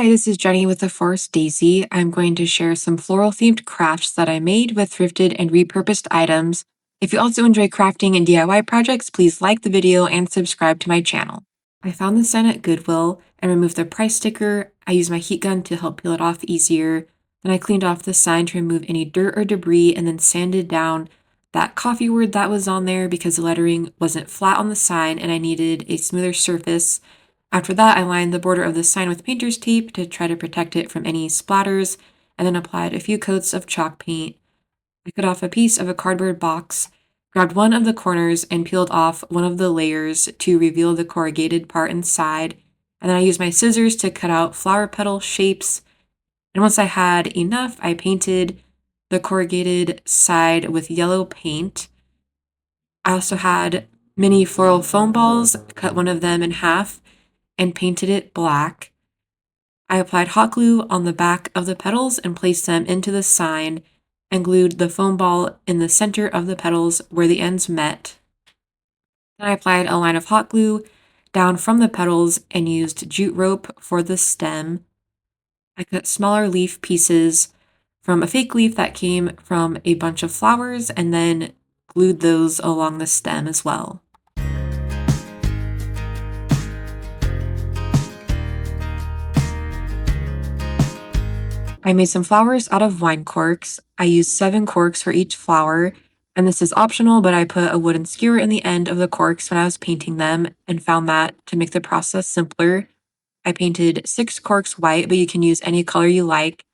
Hi, this is Jenny with the Forest Daisy. I'm going to share some floral themed crafts that I made with thrifted and repurposed items. If you also enjoy crafting and DIY projects, please like the video and subscribe to my channel. I found the sign at Goodwill and removed the price sticker. I used my heat gun to help peel it off easier. Then I cleaned off the sign to remove any dirt or debris and then sanded down that coffee word that was on there because the lettering wasn't flat on the sign and I needed a smoother surface. After that, I lined the border of the sign with painter's tape to try to protect it from any splatters, and then applied a few coats of chalk paint. I cut off a piece of a cardboard box, grabbed one of the corners, and peeled off one of the layers to reveal the corrugated part inside. And then I used my scissors to cut out flower petal shapes. And once I had enough, I painted the corrugated side with yellow paint. I also had mini floral foam balls, cut one of them in half, and painted it black. I applied hot glue on the back of the petals and placed them into the sign and glued the foam ball in the center of the petals where the ends met. Then I applied a line of hot glue down from the petals and used jute rope for the stem. I cut smaller leaf pieces from a fake leaf that came from a bunch of flowers and then glued those along the stem as well. I made some flowers out of wine corks. I used 7 corks for each flower, and this is optional, but I put a wooden skewer in the end of the corks when I was painting them and found that to make the process simpler. I painted 6 corks white, but you can use any color you like.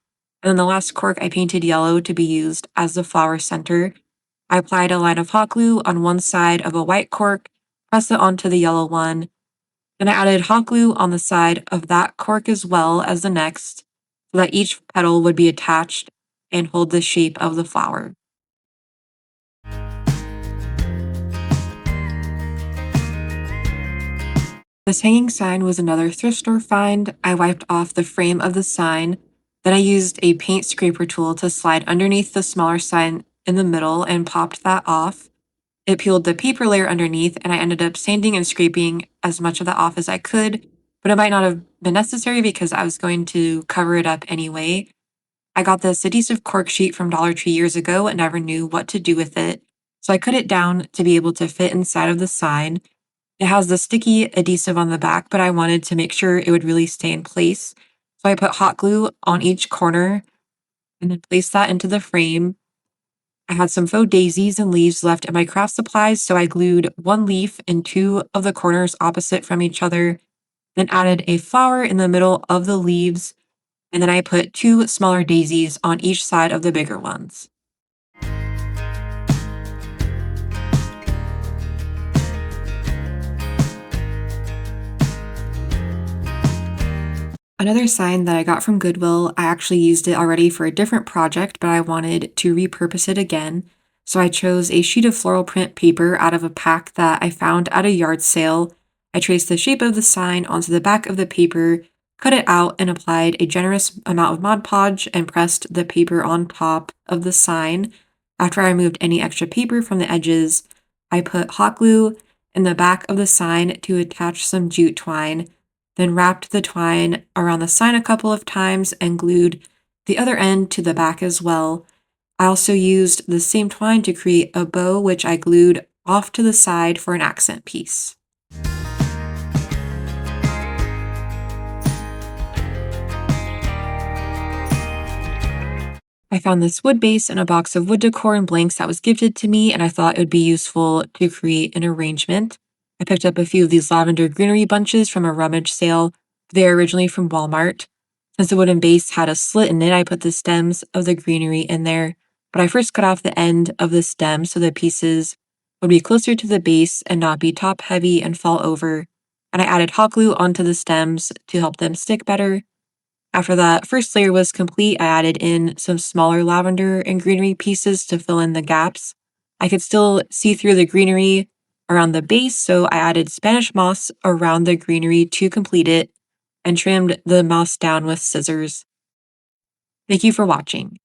And then the last cork I painted yellow to be used as the flower center. I applied a line of hot glue on one side of a white cork, pressed it onto the yellow one. Then I added hot glue on the side of that cork as well as the next, so that each petal would be attached and hold the shape of the flower. This hanging sign was another thrift store find. I wiped off the frame of the sign. Then I used a paint scraper tool to slide underneath the smaller sign in the middle and popped that off. It peeled the paper layer underneath, and I ended up sanding and scraping as much of that off as I could, but it might not have been necessary because I was going to cover it up anyway. I got this adhesive cork sheet from Dollar Tree years ago and never knew what to do with it, so I cut it down to be able to fit inside of the sign. It has the sticky adhesive on the back, but I wanted to make sure it would really stay in place. So I put hot glue on each corner and then placed that into the frame. I had some faux daisies and leaves left in my craft supplies, so I glued one leaf in 2 of the corners opposite from each other, then added a flower in the middle of the leaves, and then I put 2 smaller daisies on each side of the bigger ones. Another sign that I got from Goodwill, I actually used it already for a different project, but I wanted to repurpose it again. So I chose a sheet of floral print paper out of a pack that I found at a yard sale. I traced the shape of the sign onto the back of the paper, cut it out, and applied a generous amount of Mod Podge and pressed the paper on top of the sign. After I removed any extra paper from the edges, I put hot glue in the back of the sign to attach some jute twine, then wrapped the twine around the sign a couple of times and glued the other end to the back as well. I also used the same twine to create a bow, which I glued off to the side for an accent piece. I found this wood base in a box of wood decor and blanks that was gifted to me, and I thought it would be useful to create an arrangement. I picked up a few of these lavender greenery bunches from a rummage sale. They're originally from Walmart. Since the wooden base had a slit in it, I put the stems of the greenery in there, but I first cut off the end of the stem so the pieces would be closer to the base and not be top heavy and fall over, and I added hot glue onto the stems to help them stick better. After that first layer was complete, I added in some smaller lavender and greenery pieces to fill in the gaps. I could still see through the greenery around the base, so I added Spanish moss around the greenery to complete it and trimmed the moss down with scissors. Thank you for watching.